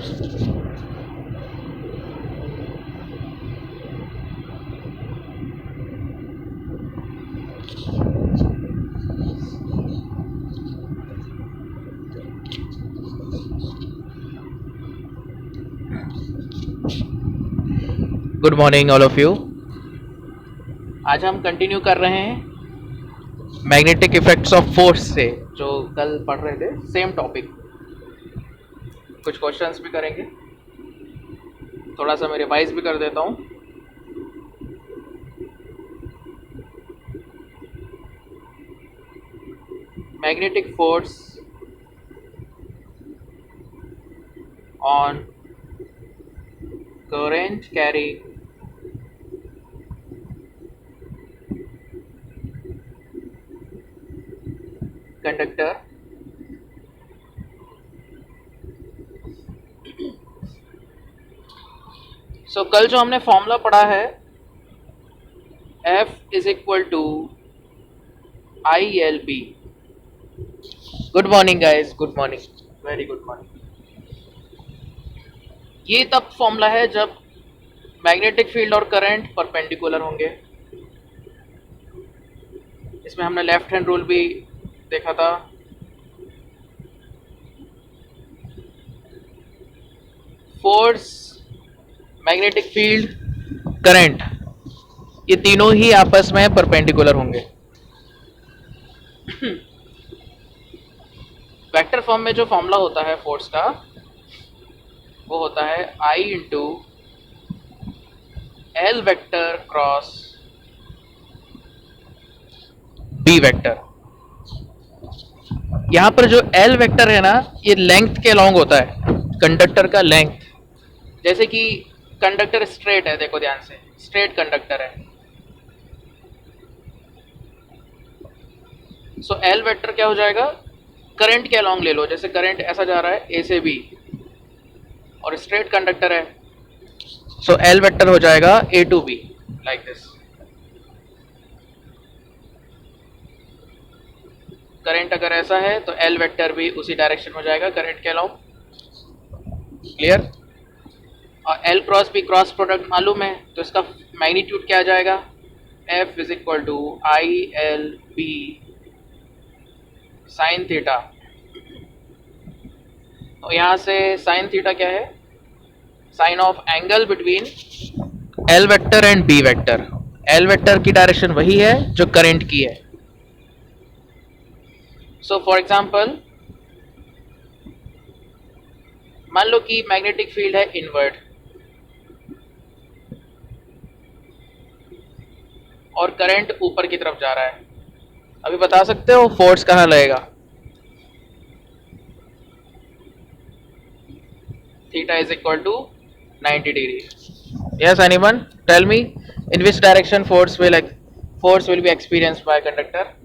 Good morning all of you. आज हम continue कर रहे हैं मैग्नेटिक इफेक्ट्स ऑफ फोर्स से, जो कल पढ़ रहे थे, सेम टॉपिक। कुछ क्वेश्चंस भी करेंगे, थोड़ा सा मैं रिवाइज भी कर देता हूँ। Magnetic force on current carrying conductor so कल जो हमने फॉर्मूला पढ़ा है F is equal to ILB। Good morning guys, good morning, very good morning. ये तब फॉर्मूला है जब मैग्नेटिक फील्ड और करंट परपेंडिकुलर होंगे। इसमें हमने लेफ्ट हैंड रूल भी देखा था। फोर्स, मैग्नेटिक फील्ड, करंट, ये तीनों ही आपस में परपेंडिकुलर होंगे। वेक्टर फॉर्म में जो फॉर्मूला होता है फोर्स का, वो होता है I into L vector cross B vector. यहां पर जो L वेक्टर है ना, ये लेंथ के अलोंग होता है, कंडक्टर का लेंथ। जैसे कि कंडक्टर स्ट्रेट है, देखो ध्यान से, स्ट्रेट कंडक्टर है, सो L वेक्टर क्या हो जाएगा, करंट के अलोंग ले लो। जैसे करंट ऐसा जा रहा है A से B और स्ट्रेट कंडक्टर है, सो L वेक्टर हो जाएगा A to B, like this. Current अगर ऐसा है तो L वेक्टर भी उसी डायरेक्शन में हो जाएगा, करंट के अलोंग। क्लियर? और L cross B cross product मालूम है, तो इसका मैग्नीट्यूड क्या आ जाएगा, F is equal to ILB sine theta. तो यहाँ से साइन थीटा क्या है, sine of angle between L vector and B vector. L vector की डायरेक्शन वही है जो करंट की है। सो फॉर एग्जाम्पल, मान लो कि मैग्नेटिक फील्ड है इनवर्ट और करंट ऊपर की तरफ जा रहा है। अभी बता सकते हो फोर्स कहाँ लगेगा? Theta is equal to 90 degree. Yes, anyone tell me in which direction force will be experienced by conductor?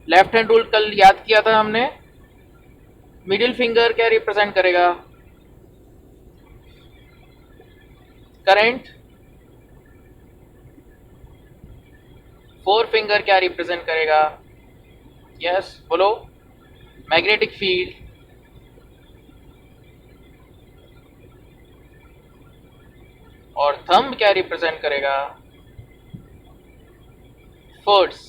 Left hand rule कल याद किया था हमने। मिडिल फिंगर क्या रिप्रेजेंट करेगा, करंट। फोर फिंगर क्या रिप्रेजेंट करेगा, यस बोलो, मैग्नेटिक फील्ड। और थंब क्या रिप्रेजेंट करेगा, फोर्स।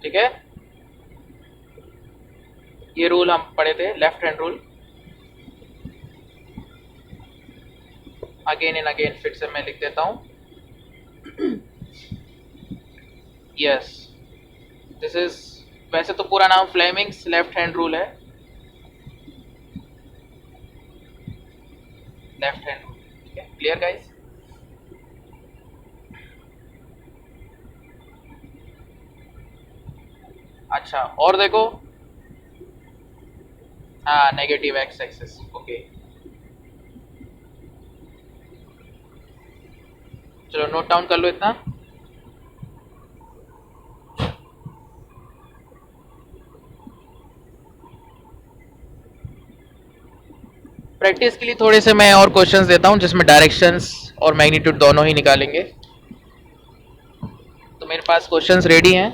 ठीक है, ये रूल हम पढ़े थे, left hand rule. Again and again फिर से मैं लिख देता हूं। यस, दिस इज, वैसे तो पूरा नाम फ्लेमिंग्स लेफ्ट हैंड रूल है, लेफ्ट हैंड रूल। ठीक है, क्लियर गाइस? अच्छा, और देखो, हाँ, नेगेटिव एक्स एक्सिस। ओके, चलो नोट डाउन कर लो इतना। प्रैक्टिस के लिए थोड़े से मैं और क्वेश्चंस देता हूं जिसमें डायरेक्शंस और मैग्नीट्यूड दोनों ही निकालेंगे। तो मेरे पास क्वेश्चंस रेडी हैं।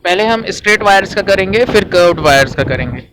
पहले हम स्ट्रेट वायर्स का करेंगे, फिर कर्व्ड वायर्स का करेंगे।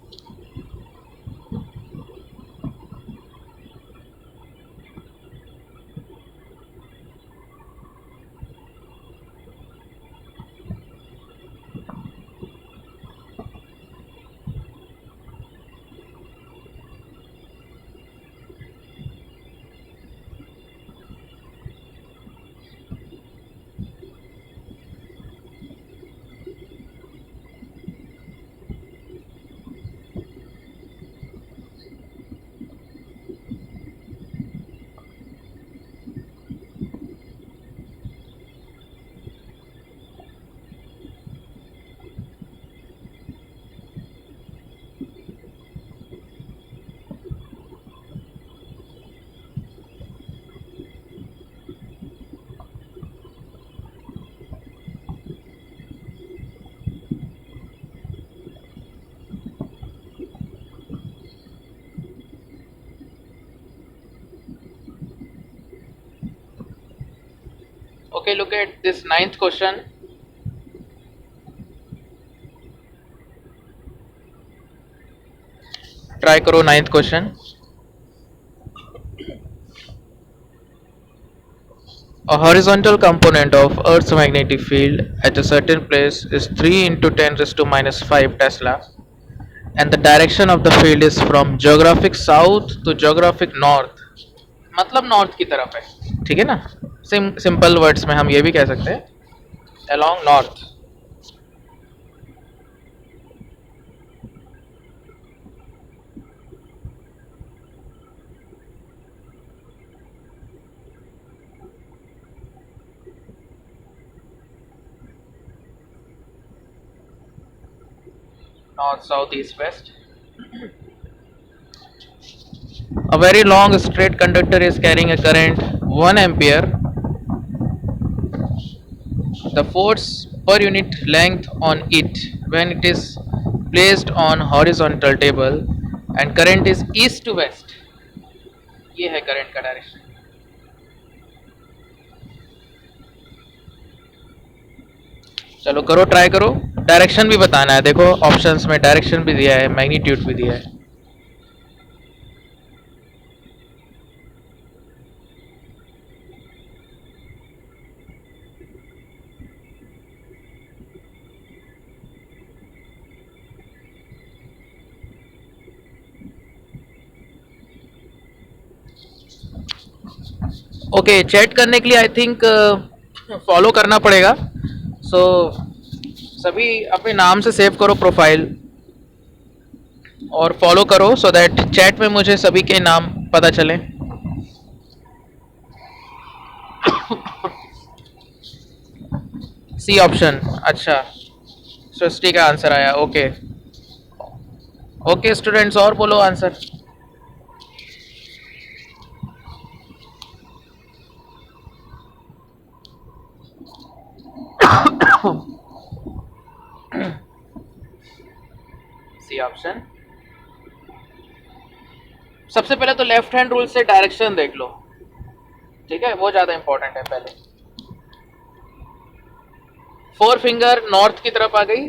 Okay, look at this ninth question. Try करो ninth question. A horizontal component of Earth's magnetic field at a certain place is 3 into 10 raised to minus 5 Tesla, and the direction of the field is from geographic south to geographic north. मतलब north की तरफ है, ठीक है ना। Simple words में हम ये भी कह सकते हैं along north. North, south, east, west. A very long straight conductor is carrying a current 1 ampere. The force per unit length on it when it is placed on horizontal table and current is east to west. ये है current का direction. चलो करो, try करो। Direction भी बताना है, देखो ऑप्शंस में डायरेक्शन भी दिया है, मैग्नीट्यूड भी दिया है। ओके, चैट करने के लिए आई थिंक फॉलो करना पड़ेगा। सो सभी अपने नाम से सेव करो प्रोफाइल और फॉलो करो सो दैट चैट में मुझे सभी के नाम पता चले। सी ऑप्शन, अच्छा सृष्टि का आंसर आया। ओके ओके स्टूडेंट्स, और बोलो आंसर। C option. सबसे पहले तो लेफ्ट हैंड रूल से डायरेक्शन देख लो, ठीक है, वो ज्यादा इंपॉर्टेंट है। पहले 4 फिंगर नॉर्थ की तरफ आ गई,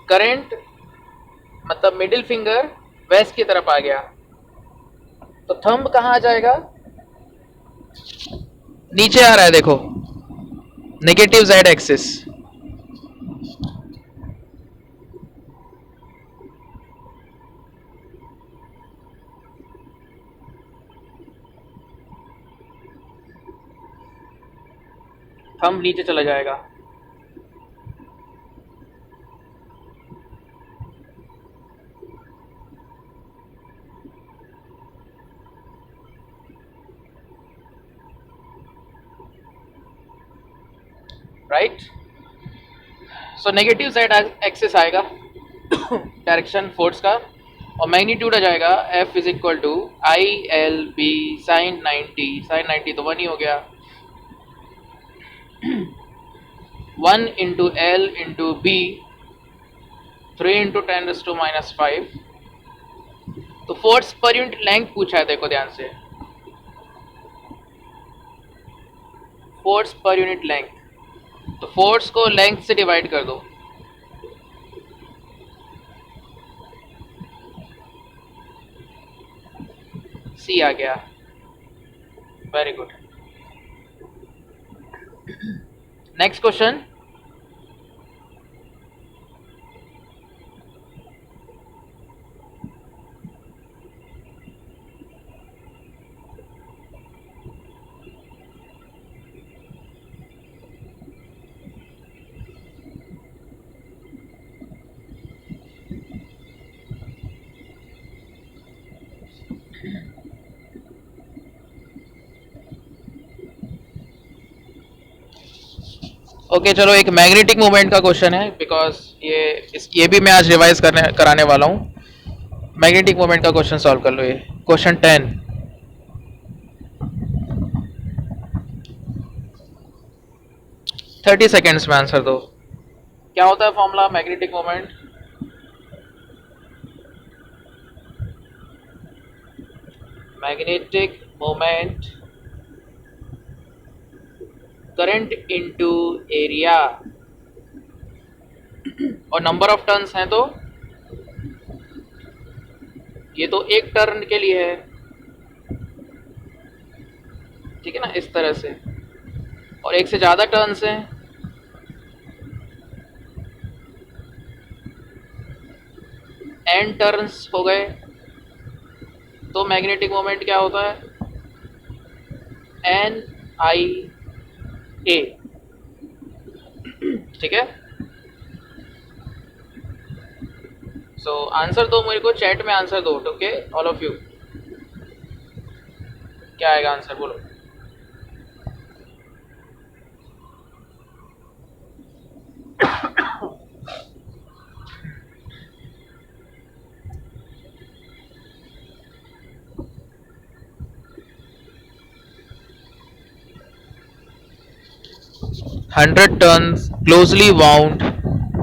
करंट मतलब मिडिल फिंगर वेस्ट की तरफ आ गया, तो थंब कहाँ आ जाएगा? नीचे आ रहा है, देखो नेगेटिव जेड एक्सिस। थंब नीचे चला जाएगा। Right, so negative Z axis आएगा डायरेक्शन फोर्स का, और मैग्नीट्यूड आ जाएगा F is equal to I L B sine 90। Sine 90 तो 1 ही हो गया, 1 into L into B 3 into 10⁻⁵। तो फोर्स पर यूनिट लेंथ पूछा है, देखो ध्यान से। फोर्स पर यूनिट लेंथ, तो फोर्स को लेंथ से डिवाइड कर दो। सी आ गया, very good. Next question, okay चलो एक मैग्नेटिक मोमेंट का क्वेश्चन है, बिकॉज ये भी मैं आज रिवाइज कराने वाला हूँ। मैग्नेटिक मोमेंट का क्वेश्चन सॉल्व कर लो। ये क्वेश्चन 10, 30 सेकेंड्स में आंसर दो। क्या होता है formula magnetic moment? Magnetic moment current into area, और नंबर ऑफ टर्न्स हैं तो ये तो एक टर्न के लिए है, ठीक है ना, इस तरह से। और एक से ज़्यादा टर्न्स हैं एन टर्न्स हो गए, तो मैग्नेटिक मोमेंट क्या होता है? एन आई ए, ठीक है। सो आंसर दो मेरे को, चैट में आंसर दो, ओके ऑल ऑफ यू। क्या आएगा आंसर, बोलो। Hundred turns closely wound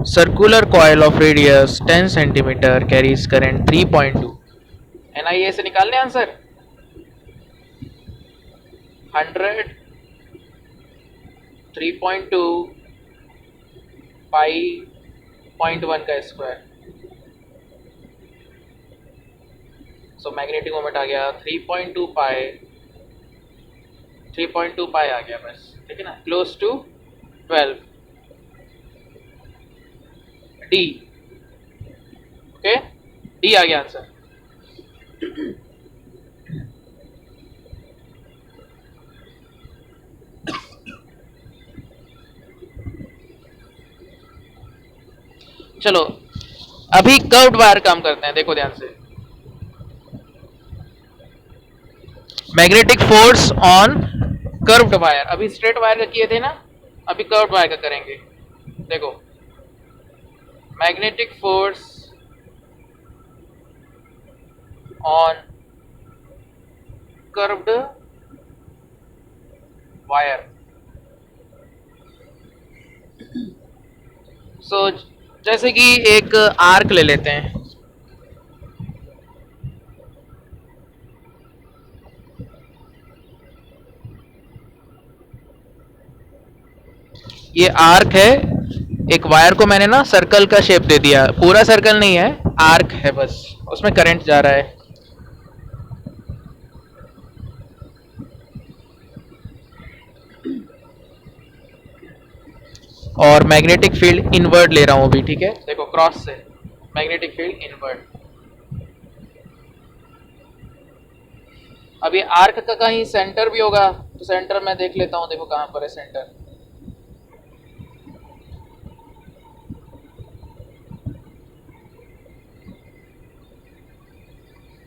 circular coil of radius 10 centimeter carries current 3.2। NIA से निकाल लें आंसर। 100 3.2 पाई 0.1 का स्क्वायर, सो मैग्नेटिक मोमेंट आ गया 3.2 पाई, 3.2 पाई आ गया बस, ठीक है ना, close to 12 D, okay D आ गया आंसर। चलो अभी कर्व्ड वायर काम करते हैं, देखो ध्यान से। Magnetic force on curved wire, अभी स्ट्रेट वायर का किए थे ना, अभी कर्व्ड वायर का करेंगे। देखो magnetic force on curved wire, so जैसे कि एक आर्क ले लेते हैं, ये आर्क है, एक वायर को मैंने ना सर्कल का शेप दे दिया, पूरा सर्कल नहीं है, आर्क है बस, उसमें करंट जा रहा है। और मैग्नेटिक फील्ड इनवर्ड ले रहा हूं अभी, ठीक है, देखो क्रॉस से मैग्नेटिक फील्ड इनवर्ड। अभी आर्क का कहीं सेंटर भी होगा, तो सेंटर मैं देख लेता हूं, देखो कहां पर है सेंटर।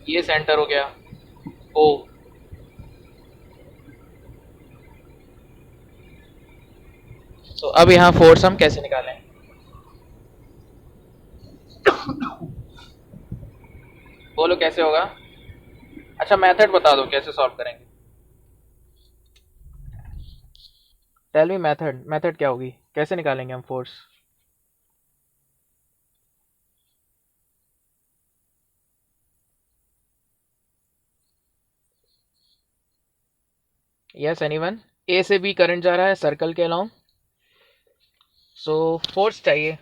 ये सेंटर हो गया ओ, तो अब यहां फोर्स हम कैसे निकालें? बोलो कैसे होगा? अच्छा मेथड बता दो कैसे सॉल्व करेंगे। टेल मी मेथड, मेथड क्या होगी, कैसे निकालेंगे हम फोर्स? Yes anyone? ए से बी करंट जा रहा है सर्कल के अलाउंग, सो फोर्स चाहिए।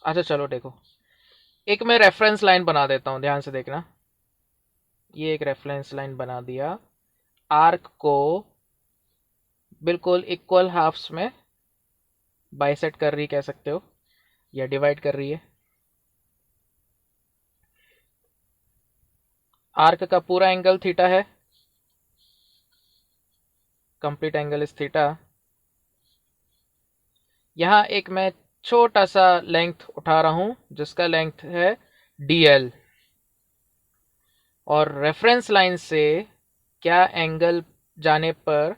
अच्छा चलो देखो, एक मैं रेफरेंस लाइन बना देता हूँ, ध्यान से देखना। ये एक रेफरेंस लाइन बना दिया, आर्क को बिल्कुल इक्वल हाफ्स में बाइसेक्ट कर रही कह सकते हो, या डिवाइड कर रही है। आर्क का पूरा एंगल थीटा है, कंप्लीट एंगल इज थीटा। यहाँ एक मैं छोटा सा लेंथ उठा रहा हूँ जिसका लेंथ है dl, और रेफरेंस लाइन से क्या एंगल जाने पर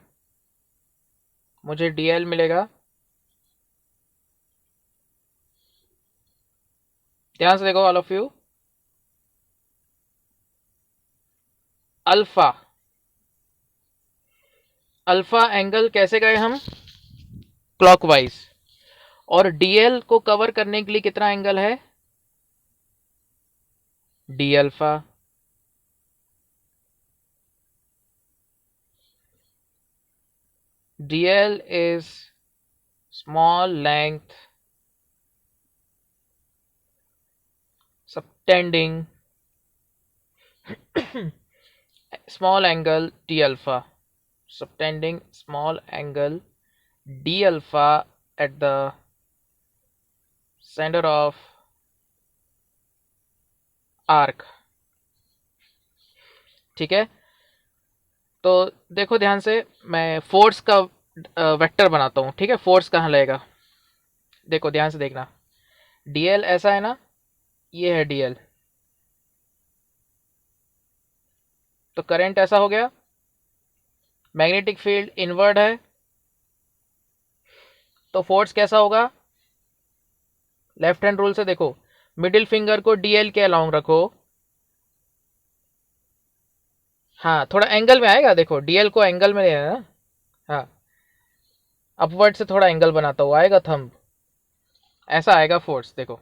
मुझे dl मिलेगा, ध्यान से देखो all of you. Alpha, alpha angle कैसे गए हम, क्लॉकवाइज, और dl को कवर करने के लिए कितना एंगल है, d alpha. dl is small length subtending small angle d alpha, subtending small angle d alpha at the center of arc। ठीक है, तो देखो ध्यान से, मैं फोर्स का वेक्टर बनाता हूँ। ठीक है, फोर्स कहाँ लगेगा, देखो ध्यान से देखना, dl ऐसा है ना, ये है dl, तो करंट ऐसा हो गया, मैग्नेटिक फील्ड इनवर्ड है, तो फोर्स कैसा होगा, लेफ्ट हैंड रूल से देखो, मिडिल फिंगर को dl के अलाउंग रखो, हाँ थोड़ा एंगल में आएगा, देखो dl को एंगल में लेना ना, हाँ अपवर्ड से थोड़ा एंगल बनाता हुआ आएगा थंब, ऐसा आएगा फोर्स, देखो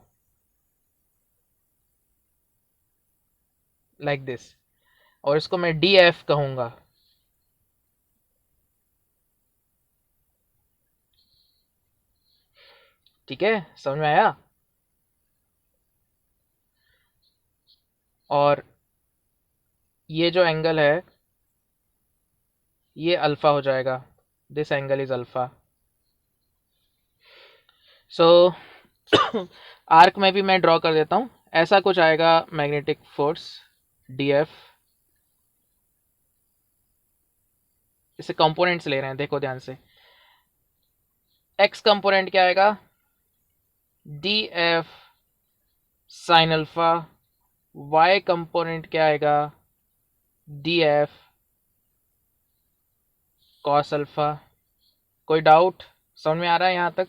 लाइक दिस, और इसको मैं df कहूंगा। ठीक है, समझ में आया, और ये जो एंगल है ये अल्फा हो जाएगा, this angle is alpha. So arc में भी मैं ड्रॉ कर देता हूं, ऐसा कुछ आएगा मैग्नेटिक फोर्स df। इसे कंपोनेंट्स ले रहे हैं, देखो ध्यान से, x कंपोनेंट क्या आएगा, df sine alpha, y component क्या आएगा, df कॉस अल्फा। कोई डाउट, समझ में आ रहा है यहां तक,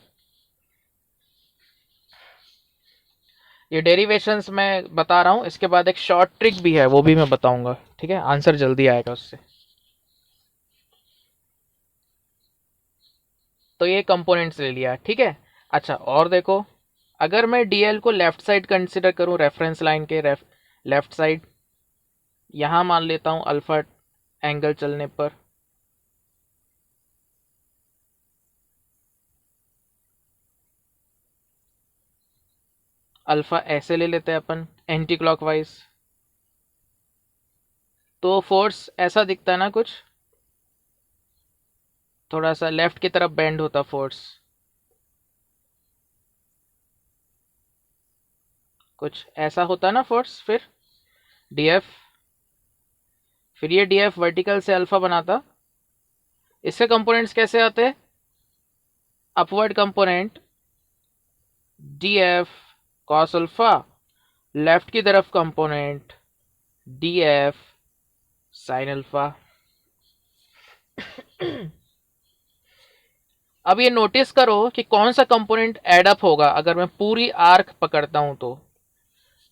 ये डेरिवेशंस मैं बता रहा हूं, इसके बाद एक शॉर्ट ट्रिक भी है वो भी मैं बताऊंगा। ठीक है, आंसर जल्दी आएगा उससे। तो ये कंपोनेंट्स ले लिया, ठीक है। अच्छा और देखो, अगर मैं dl को लेफ्ट साइड कंसिडर करूं, रेफरेंस लाइन के लेफ्ट साइड, यहां मान लेता हूं अल्फा एंगल चलने पर, अल्फा ऐसे ले लेते हैं अपन एंटी क्लॉकवाइज, तो फोर्स ऐसा दिखता है ना, कुछ थोड़ा सा लेफ्ट की तरफ बेंड होता फोर्स, कुछ ऐसा होता ना फोर्स, फिर df, फिर ये df वर्टिकल से अल्फा बनाता। इसके कंपोनेंट्स कैसे आते, upward component df cos alpha, left की तरफ कंपोनेंट df sin अल्फा। अब ये नोटिस करो कि कौन सा कंपोनेंट एड अप होगा अगर मैं पूरी आर्क पकड़ता हूं, तो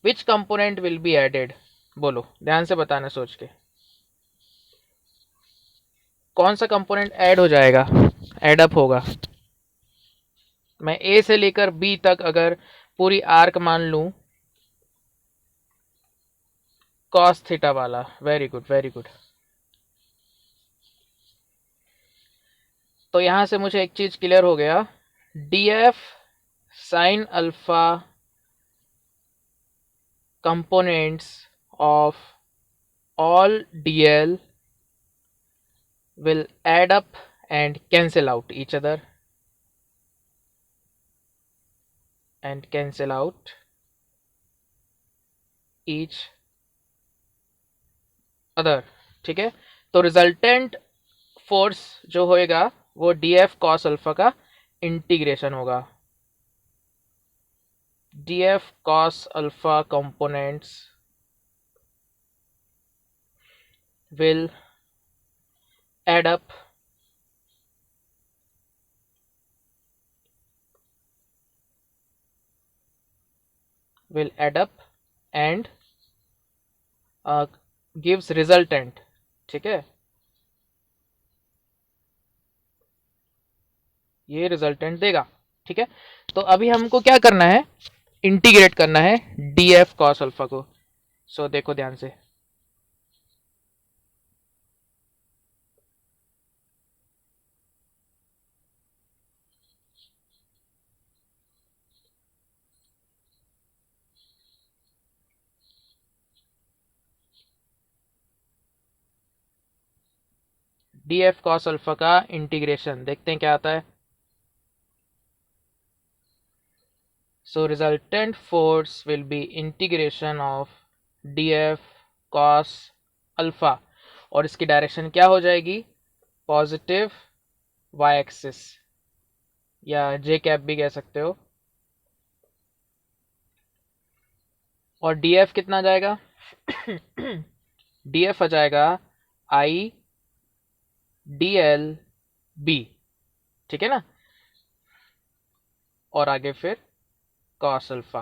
which component will be added, बोलो ध्यान से बताना सोच के, कौन सा कंपोनेंट ऐड हो जाएगा, ऐड अप होगा। मैं ए से लेकर बी तक अगर पूरी आर्क मान लूं, कॉस थीटा वाला, वेरी गुड वेरी गुड। तो यहां से मुझे एक चीज क्लियर हो गया, D F sine alpha components of all dl will add up and cancel out each other and cancel out each other, ठीक है। तो रिजल्टेंट फोर्स जो होएगा वो डी एफ कॉस अल्फा का इंटीग्रेशन होगा, D F cos alpha components will add up and gives resultant, ठीक है, ये रिजल्टेंट देगा, ठीक है। तो अभी हमको क्या करना है, इंटीग्रेट करना है डी एफ कॉस अल्फा को। सो देखो ध्यान से, डी एफ कॉस अल्फा का इंटीग्रेशन देखते हैं क्या आता है। So resultant force will be integration of D F cos alpha, और इसकी डायरेक्शन क्या हो जाएगी, पॉजिटिव वाई एक्सिस या जे कैप भी कह सकते हो। और डी एफ कितना जाएगा डी एफ आ जाएगा आई डी एल बी, ठीक है ना, और आगे फिर कॉस अल्फा।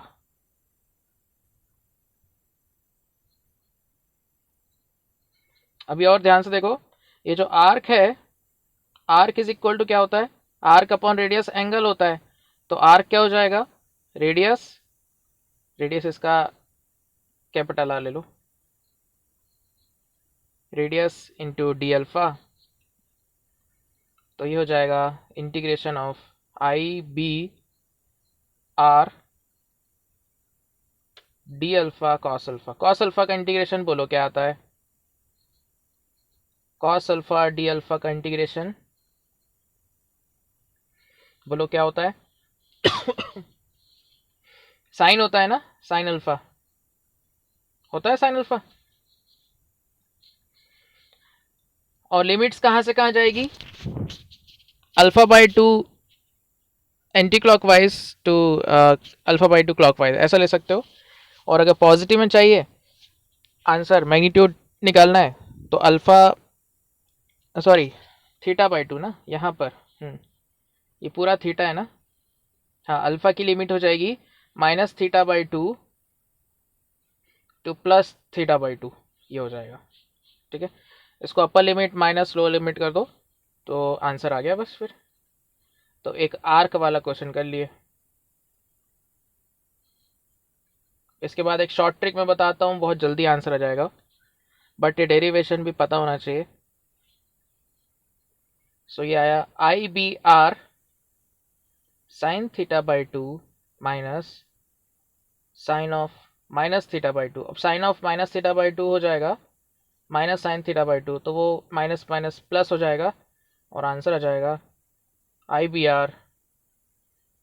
अभी और ध्यान से देखो, ये जो आर्क है, आर्क इज इक्वल टू क्या होता है, आर्क अपॉन रेडियस एंगल होता है। तो आर्क क्या हो जाएगा, रेडियस, रेडियस इसका कैपिटल आर ले लो, रेडियस इंटू डी अल्फा, तो ये हो जाएगा integration of I B R D alpha cos alpha. Cos alpha का इंटीग्रेशन बोलो क्या आता है, कॉस अल्फा डी अल्फा का इंटीग्रेशन बोलो क्या होता है साइन होता है ना, साइन अल्फा होता है, साइन अल्फा। और लिमिट्स कहां से कहां जाएगी, alpha by two anticlockwise to alpha by two clockwise, ऐसा ले सकते हो। और अगर पॉजिटिव में चाहिए आंसर, मैग्नीट्यूड निकालना है, तो alpha sorry theta by to ना, यहाँ पर ये पूरा थीटा है ना, हाँ, अल्फा की लिमिट हो जाएगी minus theta by two two plus theta by two, ये हो जाएगा, ठीक है। इसको upper limit minus lower limit कर दो तो आंसर आ गया बस फिर। तो एक आर्क वाला क्वेश्चन कर लिए। इसके बाद एक शॉर्ट ट्रिक मैं बताता हूँ, बहुत जल्दी आंसर आ जाएगा, बट ये डेरिवेशन भी पता होना चाहिए। सो ये आया I B R sine theta by two minus sine of minus theta by two. अब sine of minus theta by two हो जाएगा minus sine theta by two, तो वो माइनस माइनस प्लस हो जाएगा और आंसर आ जाएगा I B R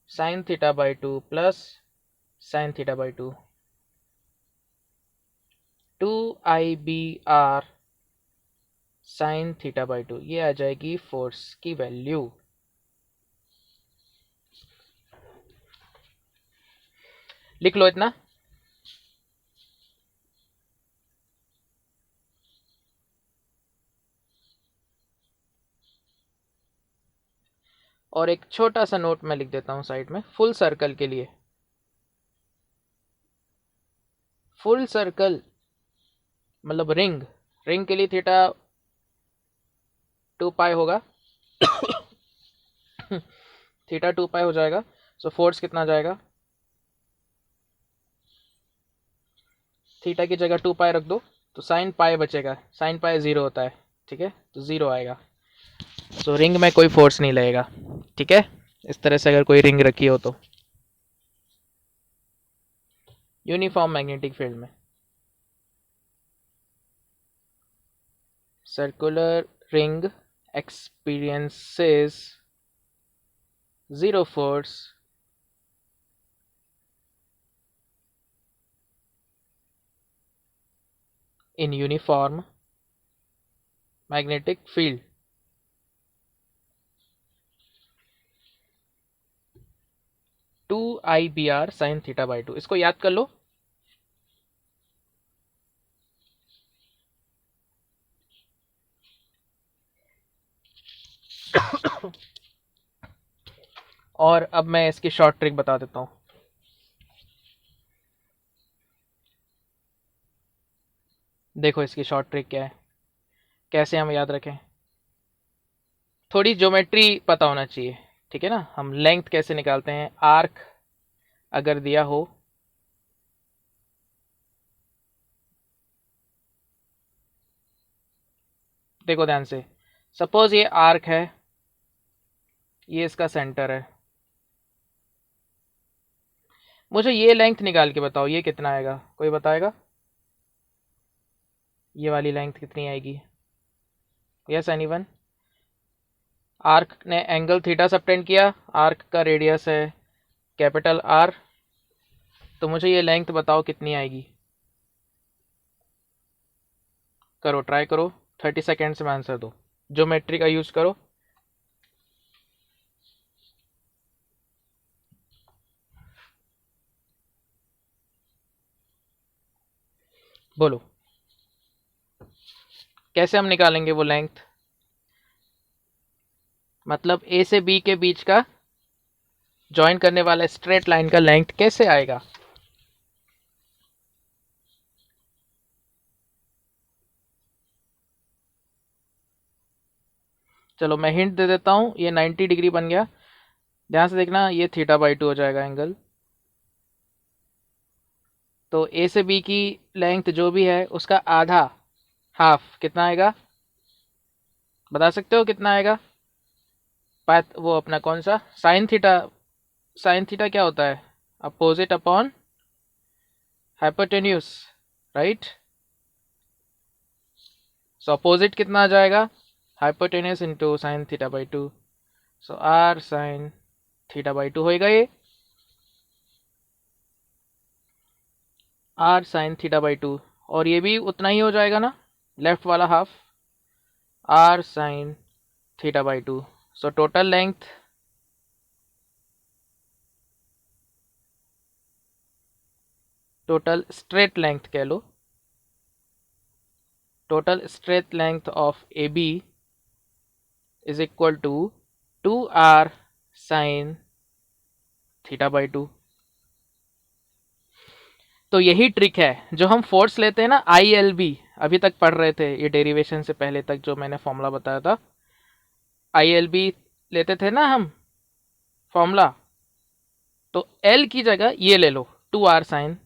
sine theta by two plus sine theta by two, two I B R sine theta by two, ये आ जाएगी फोर्स की वैल्यू। लिख लो इतना। और एक छोटा सा नोट मैं लिख देता हूं साइड में, फुल सर्कल के लिए, फुल सर्कल मतलब रिंग, रिंग के लिए थीटा 2 पाई होगा थीटा 2 पाई हो जाएगा। सो फोर्स कितना जाएगा, थीटा की जगह 2 पाई रख दो तो साइन पाई बचेगा, साइन पाई 0 होता है, ठीक है, तो 0 आएगा। सो रिंग में कोई फोर्स नहीं लगेगा, ठीक है। इस तरह से अगर कोई रिंग रखी हो तो यूनिफॉर्म मैग्नेटिक फील्ड में circular ring experiences zero force in uniform magnetic field. Two I B R sine theta by 2, इसको याद कर लो। और अब मैं इसकी शॉर्ट ट्रिक बता देता हूं। देखो इसकी शॉर्ट ट्रिक क्या है, कैसे हम याद रखें। थोड़ी ज्योमेट्री पता होना चाहिए, ठीक है ना। हम लेंथ कैसे निकालते हैं, आर्क अगर दिया हो, देखो ध्यान से, सपोज ये आर्क है, ये इसका सेंटर है, मुझे ये लेंथ निकाल के बताओ ये कितना आएगा, कोई बताएगा? ये वाली लेंथ कितनी आएगी? Yes anyone? आर्क ने एंगल थीटा सबटेंड किया, आर्क का रेडियस है कैपिटल आर, तो मुझे ये लेंथ बताओ कितनी आएगी। करो, ट्राई करो, 30 सेकेंड्स में आंसर दो, ज्योमेट्री का यूज करो। बोलो कैसे हम निकालेंगे वो लेंथ, मतलब ए से बी के बीच का ज्वाइन करने वाला स्ट्रेट लाइन का लेंथ कैसे आएगा? चलो मैं हिंट दे देता हूं, ये 90 डिग्री बन गया, ध्यान से देखना, ये थीटा बाई 2 हो जाएगा एंगल। तो ए से बी की लेंथ जो भी है उसका आधा, हाफ, कितना आएगा बता सकते हो कितना आएगा? पाथ वो अपना कौन सा, साइन थीटा, साइन थीटा क्या होता है, opposite upon hypotenuse, right. So opposite कितना आ जाएगा, hypotenuse into sine theta by 2, so R sine theta by 2 होएगा ये, आर साइन थीटा बाई 2, और ये भी उतना ही हो जाएगा ना, लेफ्ट वाला half, R sine theta by 2। So total length, total straight length कह लो, total straight length of A B is equal to 2r sine theta by 2। तो यही ट्रिक है जो हम फोर्स लेते हैं ना, आई एल बी, अभी तक पढ़ रहे थे ये डेरिवेशन से पहले तक जो मैंने फॉर्मूला बताया था, आई एल बी लेते थे ना हम फॉर्मूला, तो एल की जगह ये ले लो 2r साइन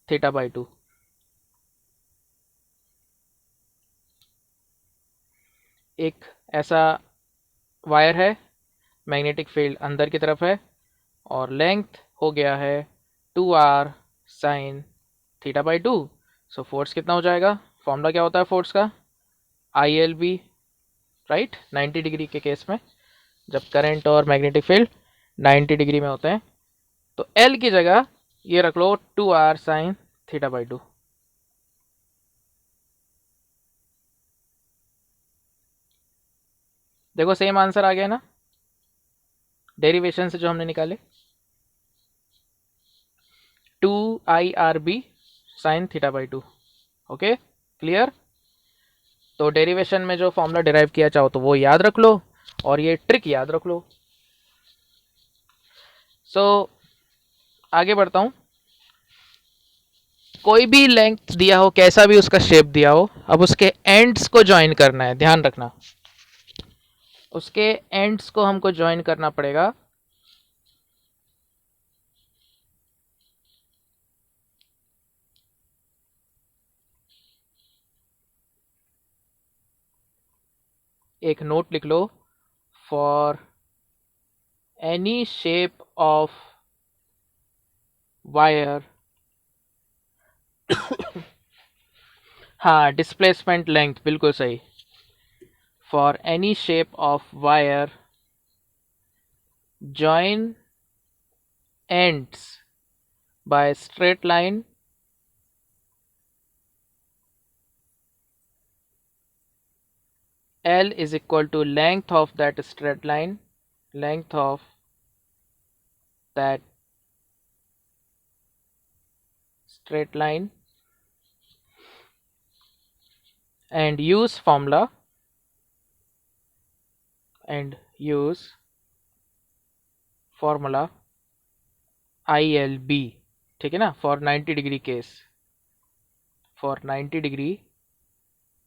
थीटा बाई 2। एक ऐसा वायर है, मैग्नेटिक फील्ड अंदर की तरफ है, और लेंथ हो गया है 2r sine theta by 2। So force कितना हो जाएगा, फॉर्मूला क्या होता है फोर्स का, I L B, right, 90 degree के केस में, जब करंट और मैग्नेटिक फील्ड 90 डिग्री में होते हैं, तो एल की जगह ये रख लो 2r साइन थीटा बाई 2। देखो सेम आंसर आ गया ना डेरिवेशन से जो हमने निकाले, 2IRB sign theta by 2। Okay clear? तो डेरिवेशन में जो फॉर्मूला डिराइव किया चाहो तो वो याद रख लो, और ये ट्रिक याद रख लो। सो आगे बढ़ता हूं, कोई भी लेंथ दिया हो, कैसा भी उसका शेप दिया हो, अब उसके एंड्स को ज्वाइन करना है, ध्यान रखना, उसके एंड्स को हमको ज्वाइन करना पड़ेगा। एक नोट लिख लो, for any shape of wire, हाँ डिस्प्लेसमेंट लेंथ बिल्कुल सही, for any shape of wire join ends by straight line L is equal to length of that straight line, length of that straight line, and use formula ILB, ठीक है ना, for 90 degree case, for 90 degree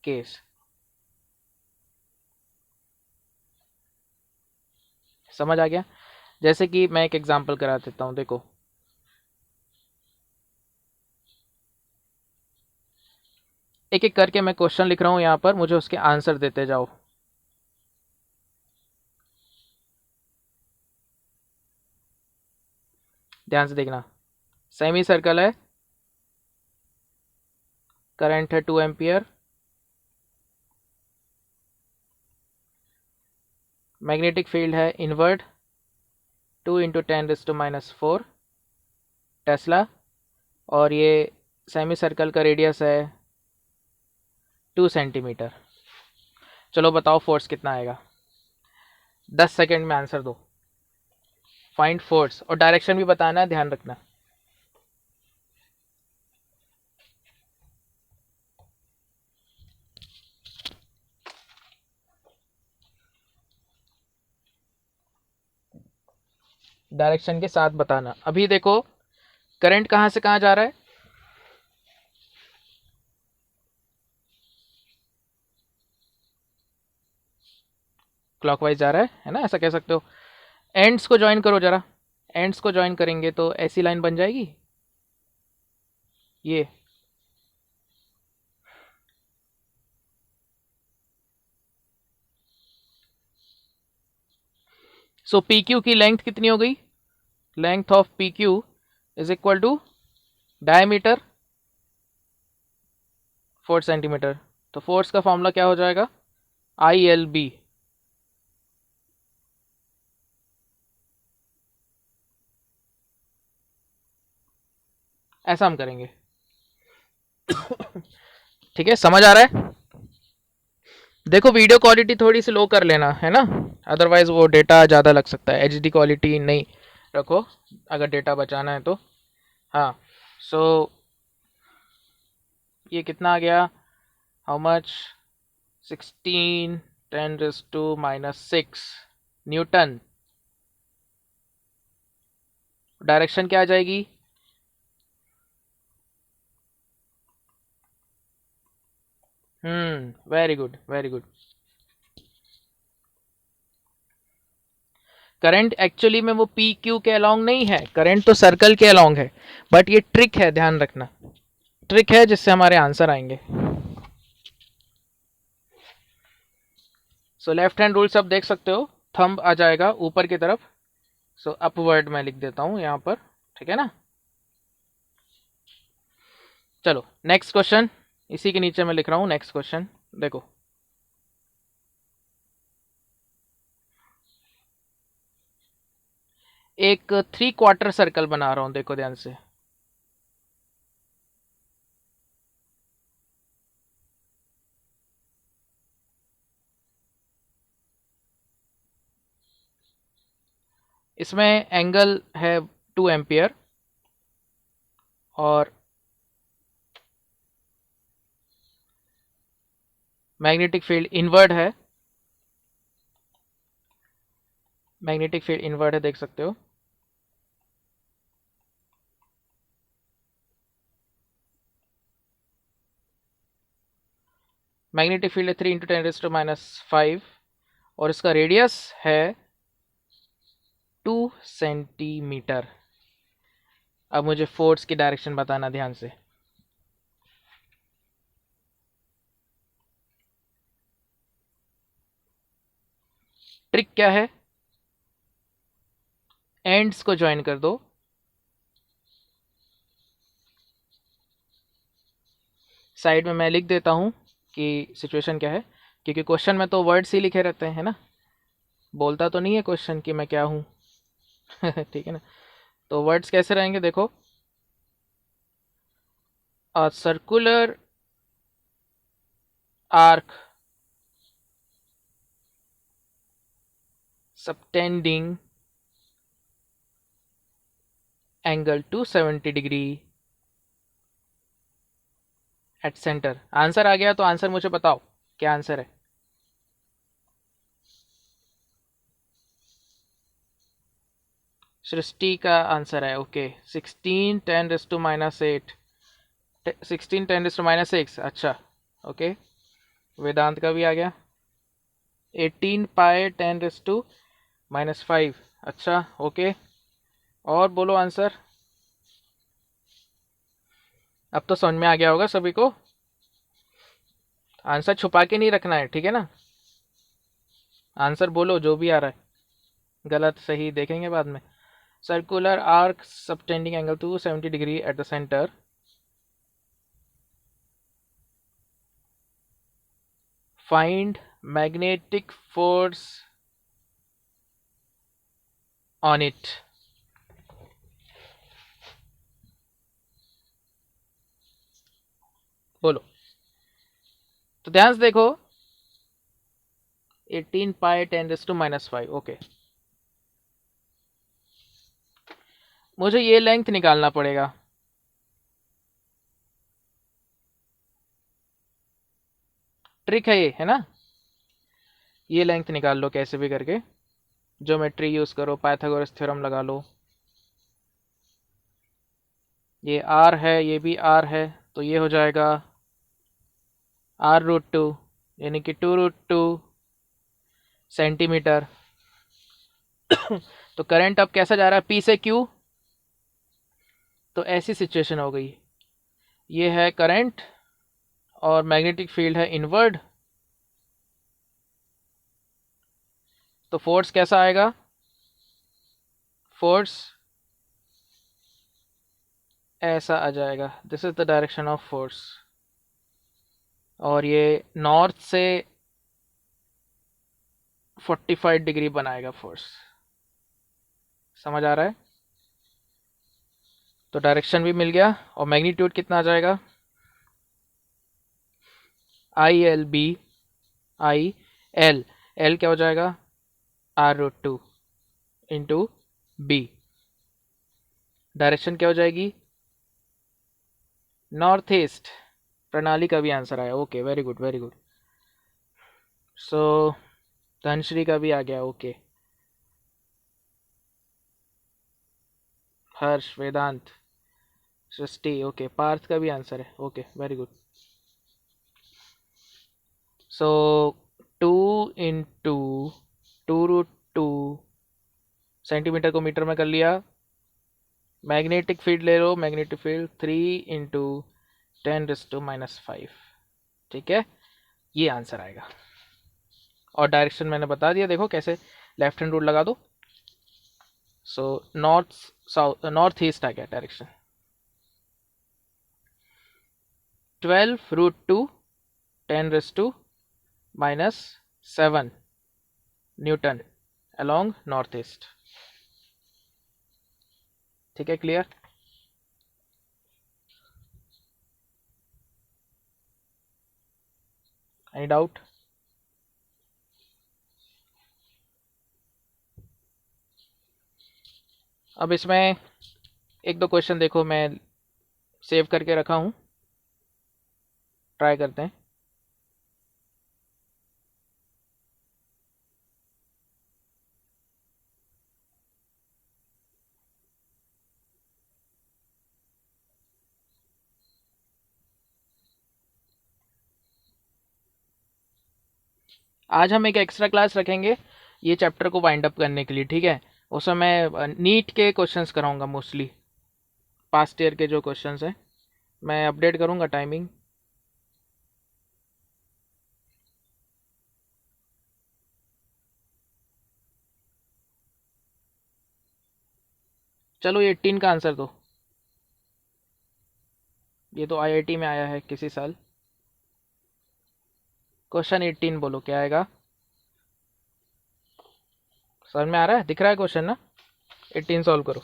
case. समझ आ गया? जैसे कि मैं एक example करा देता हूं, देखो एक एक करके मैं क्वेश्चन लिख रहा हूं यहां पर, मुझे उसके आंसर देते जाओ। ध्यान से देखना, सेमी सर्कल है, करंट है 2 एम्पियर, मैग्नेटिक फील्ड है इनवर्ट 2 इंटू 10⁻⁴ टेस्ला, और ये सेमी सर्कल का रेडियस है 2 सेंटीमीटर। चलो बताओ फोर्स कितना आएगा, 10 सेकंड में आंसर दो। फाइंड फोर्स, और डायरेक्शन भी बताना, ध्यान रखना। डायरेक्शन के साथ बताना। अभी देखो करंट कहां से कहां जा रहा है, क्लॉकवाइज जा रहा है ना, ऐसा कह सकते हो। एंड्स को ज्वाइन करो जरा, एंड्स को ज्वाइन करेंगे तो ऐसी लाइन बन जाएगी ये। सो पी क्यू की लेंथ कितनी हो गई, length of P Q is equal to diameter 4 centimetre. तो फोर्स का फॉर्मूला क्या हो जाएगा, ILB। ऐसा हम करेंगे, ठीक है, समझ आ रहा है? देखो वीडियो क्वालिटी थोड़ी सी लो कर लेना, है ना, अदरवाइज वो डेटा ज़्यादा लग सकता है। HD क्वालिटी नहीं रखो अगर डेटा बचाना है तो। हाँ सो ये कितना आ गया, हाउ मच, 16 10⁻⁻⁶ न्यूटन। डायरेक्शन क्या आ जाएगी, very good very good. Current actually में वो पी क्यू के अलोंग नहीं है, करंट तो सर्कल के अलोंग है, बट ये ट्रिक है, ध्यान रखना, ट्रिक है जिससे हमारे आंसर आएंगे। सो लेफ्ट हैंड रूल सब देख सकते हो, थंब आ जाएगा ऊपर की तरफ, सो अपवर्ड मैं लिख देता हूं यहां पर, ठीक है ना। चलो नेक्स्ट क्वेश्चन, इसी के नीचे मैं लिख रहा हूं नेक्स्ट क्वेश्चन। देखो एक 3/4 सर्कल बना रहा हूं, देखो ध्यान से। इसमें एंगल है 2 एम्पियर और मैग्नेटिक फील्ड इनवर्ट है, मैग्नेटिक फील्ड इनवर्ट है, देख सकते हो। मैग्नेटिक फील्ड है 3 इंटू 10⁻⁵ और इसका रेडियस है 2 सेंटीमीटर। अब मुझे फोर्स की डायरेक्शन बताना ध्यान से। ट्रिक क्या है, एंड्स को ज्वाइन कर दो, साइड में मैं लिख देता हूँ कि सिचुएशन क्या है, क्योंकि क्वेश्चन में तो वर्ड्स ही लिखे रहते हैं ना, बोलता तो नहीं है क्वेश्चन कि मैं क्या हूँ। ठीक है ना, तो वर्ड्स कैसे रहेंगे देखो, a circular arc subtending angle 270 degree at centre. Answer आ गया तो आंसर मुझे बताओ, क्या आंसर है? सृष्टि का आंसर है, ओके। 16 10⁻⁸, 16 10⁻⁶, अच्छा ओके। वेदांत का भी आ गया 18π10⁻⁵, अच्छा ओके। और बोलो आंसर, अब तो समझ में आ गया होगा सभी को। आंसर छुपा के नहीं रखना है, ठीक है ना, आंसर बोलो जो भी आ रहा है, गलत सही देखेंगे बाद में। Circular arc subtending angle 270 degree at the centre, find magnetic force on it। बोलो, तो ध्यान से देखो, 18π10⁻⁵, ओके। मुझे ये लेंथ निकालना पड़ेगा, ट्रिक है ये, है ना। ये लेंथ निकाल लो कैसे भी करके, ज्योमेट्री यूज करो, पाइथागोरस थ्योरम लगा लो। ये r है, ये भी r है, तो ये हो जाएगा r√2, यानी कि 2√2 सेंटीमीटर। तो करंट अब कैसा जा रहा है, P से Q, तो ऐसी सिचुएशन हो गई, ये है करंट और मैग्नेटिक फील्ड है इनवर्ड, तो फोर्स कैसा आएगा, फोर्स ऐसा आ जाएगा, this is the direction of force, और ये नॉर्थ से 45 डिग्री बनाएगा फोर्स, समझ आ रहा है। तो डायरेक्शन भी मिल गया, और मैग्नीट्यूड कितना आ जाएगा, ILB, L क्या हो जाएगा, r√2 इंटू बी, डायरेक्शन क्या हो जाएगी, नॉर्थ ईस्ट। प्रणाली का भी आंसर आया, okay very good very good. So Dhanashree का भी आ गया, ओके। हर्ष, वेदांत, सृष्टि, ओके। पार्थ का भी आंसर है, okay very good. So 2 into 2√2 centimetre को मीटर में कर लिया, मैग्नेटिक फील्ड ले लो, मैग्नेटिक फील्ड 3 इंटू 10⁻⁵, ठीक है, ये आंसर आएगा। और डायरेक्शन मैंने बता दिया, देखो कैसे, लेफ्ट हैंड रूल लगा दो, so north south north east आ गया direction. 12√2 10⁻⁷ newton along north east, ठीक है, क्लियर। Any doubt? अब इसमें एक दो क्वेश्चन देखो, मैं सेव करके रखा हूँ, ट्राई करते हैं। आज हम एक एक्स्ट्रा क्लास रखेंगे ये चैप्टर को वाइंड अप करने के लिए, ठीक है। उसमें मैं नीट के क्वेश्चंस कराऊंगा, मोस्टली पास्ट ईयर के जो क्वेश्चंस हैं, मैं अपडेट करूंगा टाइमिंग। चलो ये 18 का आंसर दो, ये तो आईआईटी में आया है किसी साल। क्वेश्चन 18 बोलो क्या आएगा। समझ में आ रहा है, दिख रहा है क्वेश्चन ना। 18 सॉल्व करो।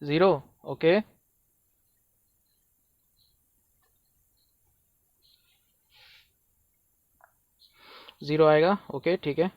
Zero, okay. जीरो आएगा, ओके ठीक है।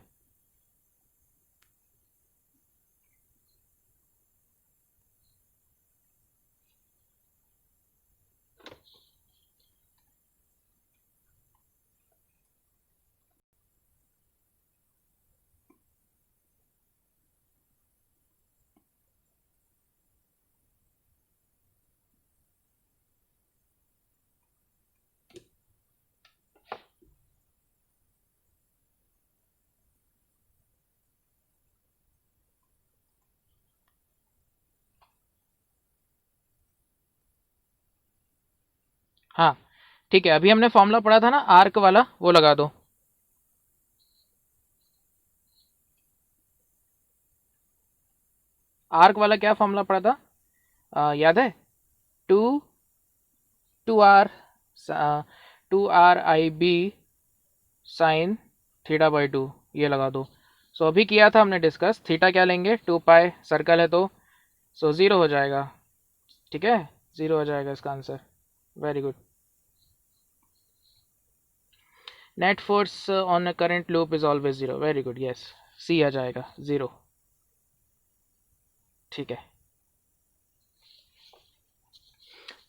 हाँ ठीक है, अभी हमने फॉर्मूला पढ़ा था ना आर्क वाला, वो लगा दो। आर्क वाला क्या फॉर्मूला पढ़ा था, याद है। Two two R two R I B sine theta by two, ये लगा दो। सो अभी किया था हमने डिस्कस, थीटा क्या लेंगे, 2 पाई, सर्कल है तो सो ज़ीरो हो जाएगा। ठीक है, ज़ीरो हो जाएगा इसका answer. Very good. Net force on a current loop is always zero, very good, yes, C आ जाएगा ज़ीरो। ठीक है,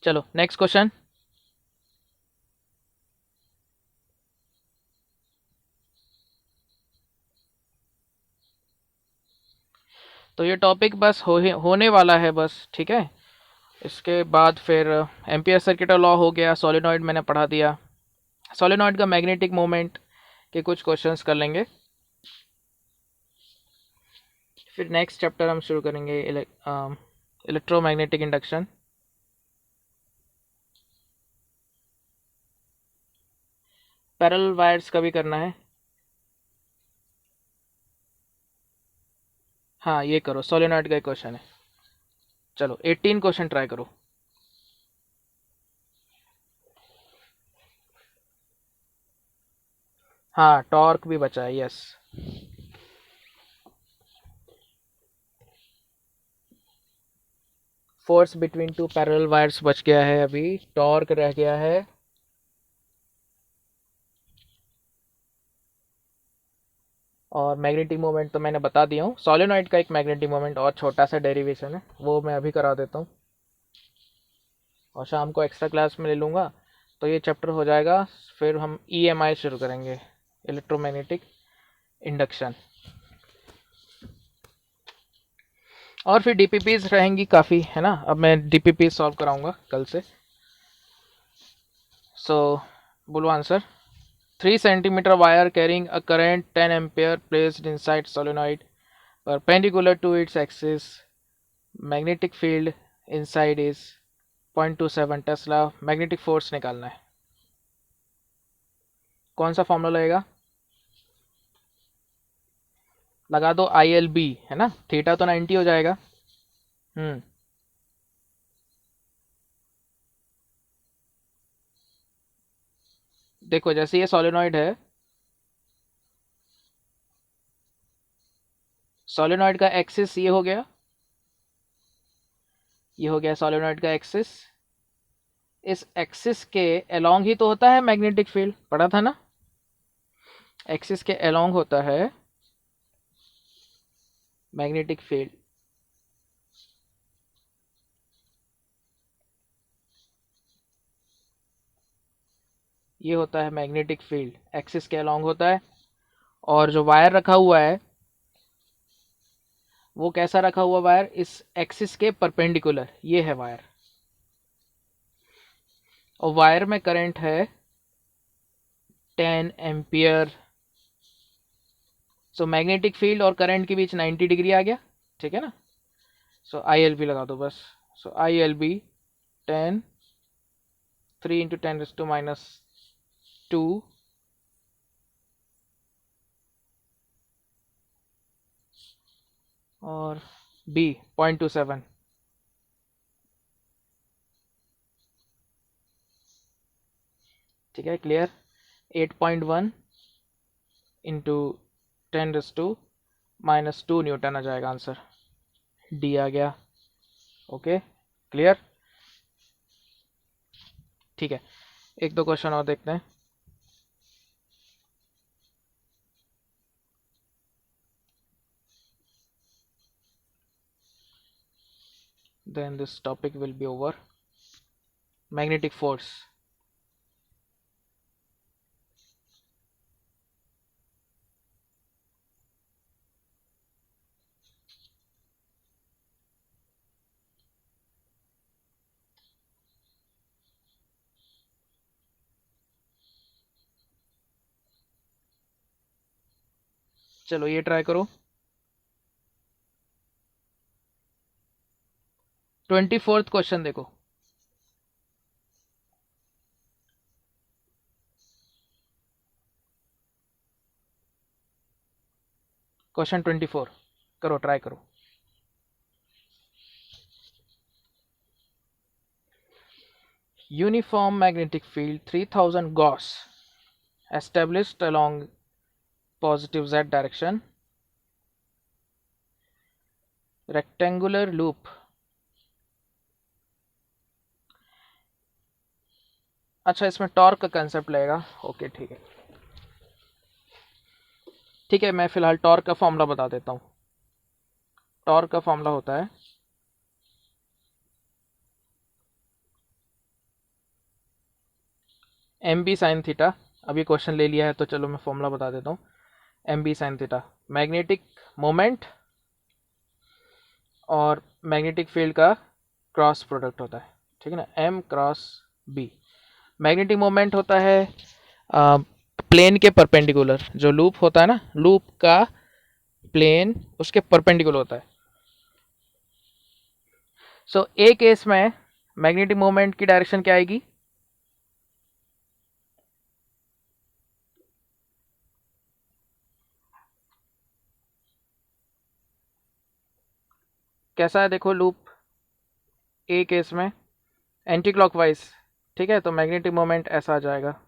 चलो नेक्स्ट क्वेश्चन। तो ये टॉपिक बस होने वाला है बस, ठीक है। इसके बाद फिर एम्पियर सर्किट लॉ हो गया, सोलेनॉइड मैंने पढ़ा दिया, सोलेनॉइड का मैग्नेटिक मोमेंट के कुछ क्वेश्चंस कर लेंगे। फिर नेक्स्ट चैप्टर हम शुरू करेंगे इलेक्ट्रोमैग्नेटिक इंडक्शन। पैरेलल वायर्स का भी करना है। हाँ ये करो, सोलेनॉइड का एक क्वेश्चन है। चलो 18 क्वेश्चन ट्राई करो। हाँ टॉर्क भी बचा है, yes. Force between two parallel wires बच गया है, अभी टॉर्क रह गया है। और मैग्नेटिक मोमेंट तो मैंने बता दिया हूँ। सोलेनॉइड का एक मैग्नेटिक मोमेंट और छोटा सा डेरिवेशन है, वो मैं अभी करा देता हूँ और शाम को एक्स्ट्रा क्लास में ले लूँगा, तो ये चैप्टर हो जाएगा। फिर हम ईएमआई शुरू करेंगे, इलेक्ट्रोमैग्नेटिक इंडक्शन। और फिर डीपीपीज रहेंगी काफ़ी, है ना। अब मैं डीपीपी सॉल्व कराऊंगा कल से। सो बोलो answer. 3 cm wire carrying a current 10 ampere placed inside solenoid perpendicular to its axis. Magnetic field inside is 0.27 Tesla. Magnetic force निकालना है। कौन सा फॉर्मूला लगेगा, लगा दो ILB, है ना। थीटा तो 90 हो जाएगा। देखो जैसे ये सोलेनॉइड है, सोलेनॉइड का एक्सिस ये हो गया, ये हो गया सोलेनॉइड का एक्सिस। इस एक्सिस के अलोंग ही तो होता है मैग्नेटिक फील्ड, पढ़ा था ना। एक्सिस के अलोंग होता है मैग्नेटिक फील्ड। ये होता है मैग्नेटिक फील्ड, एक्सिस के अलोंग होता है। और जो वायर रखा हुआ है वो कैसा रखा हुआ वायर, इस एक्सिस के परपेंडिकुलर, ये है वायर। और वायर में करंट है 10 एम्पियर। सो मैग्नेटिक फील्ड और करंट के बीच 90 डिग्री आ गया, ठीक है ना। सो आई एल बी लगा दो बस। सो आई एल बी 10 3 इंटू 10⁻², और बी 0.27। ठीक है, क्लियर। 8.1 इंटू 10⁻² न्यूटन आ जाएगा आंसर, डी आ गया। Okay, clear. ठीक है, एक दो क्वेश्चन और देखते हैं। Then this topic will be over. Magnetic force. चलो ये ट्राई करो। 24th क्वेश्चन देखो। क्वेश्चन 24 करो, ट्राई करो। Uniform magnetic field 3000 Gauss established along positive z direction, rectangular loop। अच्छा, इसमें टॉर्क का कंसेप्ट लगेगा। ओके, ठीक है ठीक है, मैं फिलहाल टॉर्क का फॉर्मूला बता देता हूँ। टॉर्क का फॉर्मूला होता है एम बी साइन थीटा। अभी क्वेश्चन ले लिया है तो चलो मैं फॉर्मूला बता देता हूँ। M B sine theta magnetic moment और मैग्नेटिक फील्ड का क्रॉस प्रोडक्ट होता है, ठीक है ना, M cross B. Magnetic moment होता है प्लेन के परपेंडिकुलर। जो लूप होता है ना, लूप का प्लेन उसके परपेंडिकुलर होता है। सो ए केस में मैग्नेटिक मोमेंट की डायरेक्शन क्या आएगी? कैसा है देखो, लूप ए केस में एंटी क्लॉकवाइज, ठीक है, तो मैग्नेटिक मोमेंट ऐसा आ जाएगा।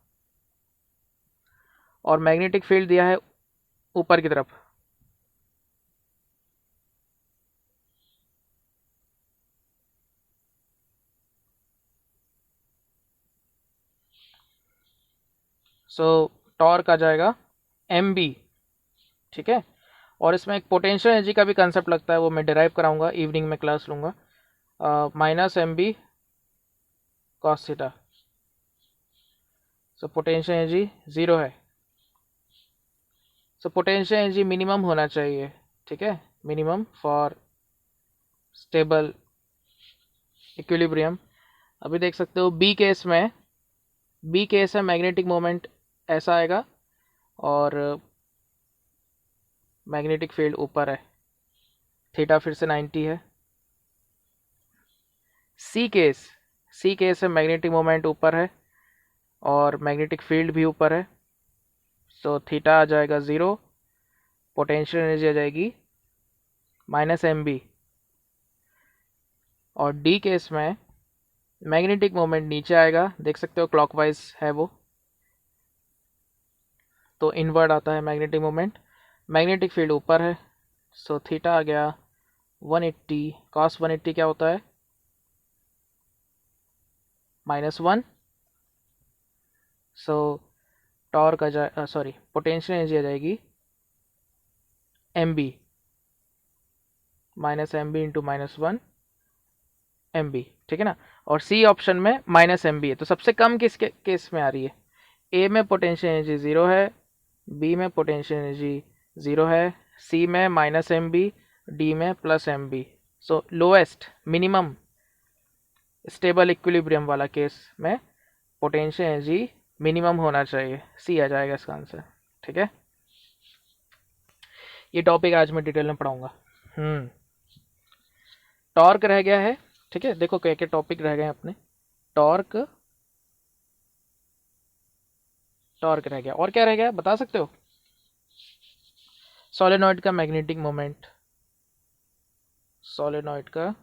और मैग्नेटिक फील्ड दिया है ऊपर की तरफ। सो टॉर्क आ जाएगा एम बी, ठीक है। और इसमें एक पोटेंशियल एनर्जी का भी कंसेप्ट लगता है, वो मैं डिराइव कराऊंगा, इवनिंग में क्लास लूंगा। Minus M B cos theta. So potential energy zero है। सो पोटेंशियल एनर्जी मिनिमम होना चाहिए, ठीक है, मिनिमम फॉर स्टेबल इक्विलिब्रियम। अभी देख सकते हो बी केस में, बी केस है मैग्नेटिक मोमेंट ऐसा आएगा और मैग्नेटिक फील्ड ऊपर है, थीटा फिर से 90 है। सी केस, सी केस है मैग्नेटिक मोमेंट ऊपर है और मैग्नेटिक फील्ड भी ऊपर है। सो थीटा आ जाएगा ज़ीरो, पोटेंशियल एनर्जी आ जाएगी माइनस एम बी। और डी केस में मैग्नेटिक मोमेंट नीचे आएगा, देख सकते हो क्लॉकवाइज है वो, तो इनवर्ड आता है मैग्नेटिक मोमेंट। मैग्नेटिक फील्ड ऊपर है, सो थीटा आ गया 180। कॉस 180 क्या होता है? -1। सो टॉर्क आ जाए, सॉरी, पोटेंशियल एनर्जी आ जाएगी M B, minus M B into -1 M B, ठीक है ना। और सी ऑप्शन में माइनस एम बी है, तो सबसे कम किस केस में आ रही है? ए में पोटेंशियल एनर्जी ज़ीरो है, बी में पोटेंशियल एनर्जी ज़ीरो है, सी में माइनस एम बी, डी में प्लस एम बी। सो लोएस्ट मिनिमम स्टेबल इक्विलिब्रियम वाला केस में पोटेंशियल एनर्जी मिनिमम होना चाहिए, सी आ जाएगा इसका आंसर। ठीक है, ये टॉपिक आज मैं डिटेल में पढ़ाऊंगा। टॉर्क रह गया है। ठीक है, देखो क्या क्या टॉपिक रह गए हैं अपने। टॉर्क, टॉर्क रह गया, और क्या रह गया बता सकते हो? सोलेनॉइड का मैग्नेटिक मोमेंट, सोलेनॉइड का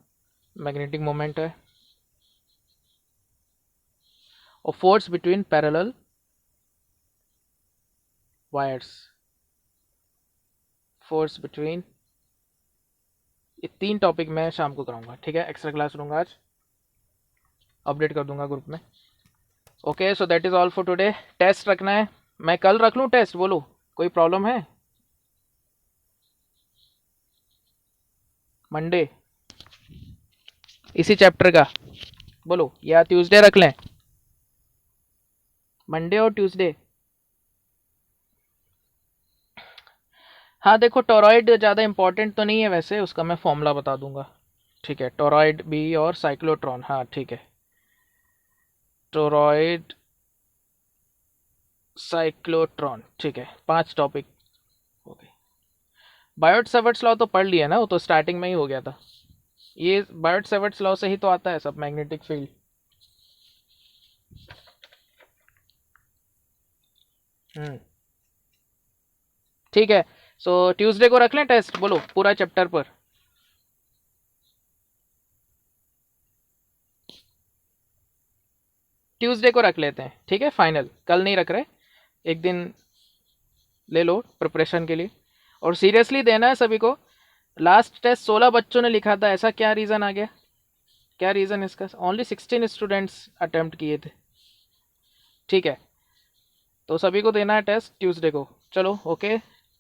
मैग्नेटिक मोमेंट है। और force between parallel wires, force between, ये 3 टॉपिक मैं शाम को कराऊंगा। ठीक है, एक्स्ट्रा क्लास लूंगा आज, अपडेट कर दूंगा ग्रुप में। Okay, so that is all for today. Test रखना है, मैं कल रख लूँ टेस्ट? बोलो, कोई प्रॉब्लम है? मंडे इसी चैप्टर का, बोलो, या ट्यूसडे रख लें? मंडे और ट्यूसडे। हाँ देखो, टोरॉइड ज़्यादा इंपॉर्टेंट तो नहीं है वैसे, उसका मैं फॉर्मूला बता दूंगा। ठीक है, टोरॉइड बी और साइक्लोट्रॉन, हाँ ठीक है, टोरॉइड साइक्लोट्रॉन। ठीक है, 5 टॉपिक हो गए। बायोट सेवर्ट्स लॉ तो पढ़ लिया ना, वो तो स्टार्टिंग में ही हो गया था। ये बायोट सेवर्ट्स लॉ से ही तो आता है सब, मैग्नेटिक फील्ड। ठीक है, सो ट्यूसडे को रख लें टेस्ट, बोलो, पूरा चैप्टर पर। ट्यूसडे को रख लेते हैं, ठीक है, फाइनल। कल नहीं रख रहे, एक दिन ले लो प्रिपरेशन के लिए, और सीरियसली देना है सभी को। लास्ट टेस्ट 16 बच्चों ने लिखा था, ऐसा क्या रीज़न आ गया? क्या रीज़न इसका? ओनली 16 स्टूडेंट्स अटेम्प्ट किए थे। ठीक है, तो सभी को देना है टेस्ट ट्यूसडे को। चलो, okay,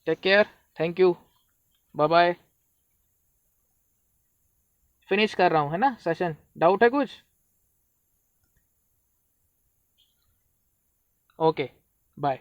take care, thank you, bye bye. Finish कर रहा हूँ है ना सेशन, डाउट है कुछ? Okay, bye.